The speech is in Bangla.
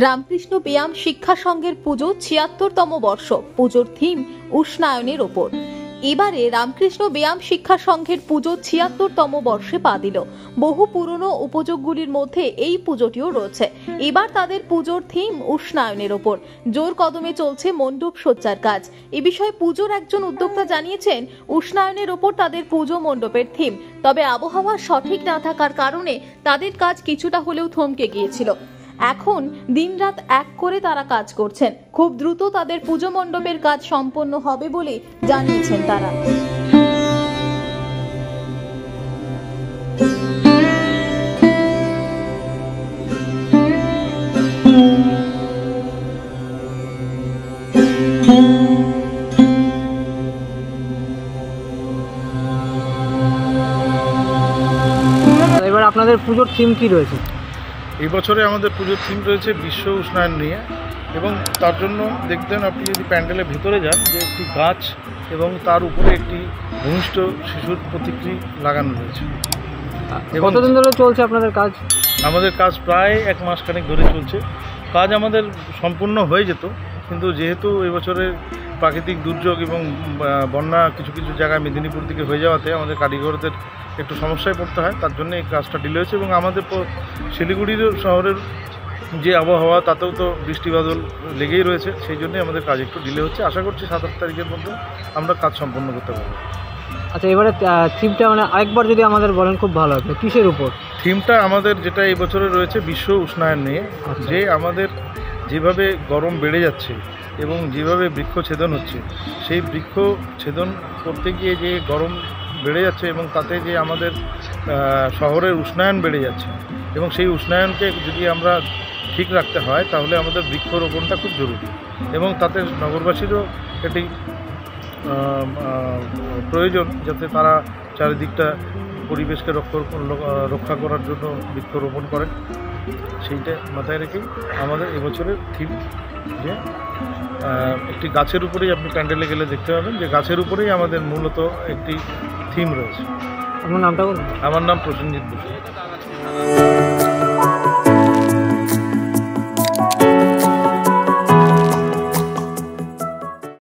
রামকৃষ্ণ ব্যায়াম শিক্ষা সংঘের পুজো ৭৬তম বর্ষ। পুজোর থিম উষ্ণায়নের ওপর। এবারে রামকৃষ্ণ ব্যায়াম শিক্ষা সংঘের পুজো ৭৬তম বর্ষে পা দিল। বহু পুরনো উপযোগগুলির মধ্যে এই পুজোটিও রয়েছে। এবার তাদের পুজোর থিম উষ্ণায়নের ওপর। জোর কদমে চলছে মণ্ডপ সজ্জার কাজ। এ বিষয়ে পুজোর একজন উদ্যোক্তা জানিয়েছেন, উষ্ণায়নের ওপর তাদের পুজো মণ্ডপের থিম। তবে আবহাওয়া সঠিক না থাকার কারণে তাদের কাজ কিছুটা হলেও থমকে গিয়েছিল। এখন দিনরাত এক করে তারা কাজ করছেন। খুব দ্রুত তাদের পুজো মণ্ডপের কাজ সম্পন্ন হবে বলে জানিয়েছেন তারা। এবার আপনাদের পুজোর থিম কি রয়েছে? এই বছরে আমাদের পুজোর থিম রয়েছে বিশ্ব উষ্ণায়ন নিয়ে, এবং তার জন্য দেখবেন আপনি যদি প্যান্ডেলের ভেতরে যান যে একটি গাছ এবং তার উপরে একটি ভূমিষ্ঠ শিশুর প্রতিকৃতি লাগানো রয়েছে। কতদিন ধরে চলছে আপনাদের কাজ? আমাদের কাজ প্রায় 1 মাসখানেক ধরে চলছে। কাজ আমাদের সম্পূর্ণ হয়ে যেত, কিন্তু যেহেতু এবছরের প্রাকৃতিক দুর্যোগ এবং বন্যা কিছু কিছু জায়গায় মেদিনীপুর দিকে হয়ে যাওয়াতে আমাদের কারিগরদের একটু সমস্যায় পড়তে হয়, তার জন্য এই কাজটা ডিলে হয়েছে। এবং আমাদের শিলিগুড়ির শহরের যে আবহাওয়া, তাতেও তো বৃষ্টি বাদল লেগেই রয়েছে, সেই জন্যই আমাদের কাজ একটু ডিলে হচ্ছে। আশা করছি 7-8 তারিখের মধ্যে আমরা কাজ সম্পন্ন করতে পারবো। আচ্ছা, এবারে থিমটা আরেকবার যদি আমাদের বলেন খুব ভালো হবে। কিসের উপর থিমটা আমাদের যেটা এই বছরে রয়েছে বিশ্ব উষ্ণায়ন নিয়ে। যে আমাদের যেভাবে গরম বেড়ে যাচ্ছে এবং যেভাবে বৃক্ষ ছেদন হচ্ছে, সেই বৃক্ষ ছেদন করতে গিয়ে যে গরম বেড়ে যাচ্ছে এবং তাতে যে আমাদের শহরের উষ্ণায়ন বেড়ে যাচ্ছে, এবং সেই উষ্ণায়নকে যদি আমরা ঠিক রাখতে হয় তাহলে আমাদের বৃক্ষরোপণটা খুব জরুরি, এবং তাতে নগরবাসীরও এটি প্রয়োজন যাতে তারা চারিদিকটা পরিবেশকে রক্ষা করার জন্য বৃক্ষরোপণ করেন। সেইটা মাথায় রেখেই আমাদের এবছরের থিম যে একটি গাছের উপরেই, আপনি প্যান্ডেলে গেলে দেখতে পাবেন যে গাছের উপরেই আমাদের মূলত একটি থিম রয়েছে। আপনার নামটা বলুন। আমার নাম প্রসেনজিৎ বসু।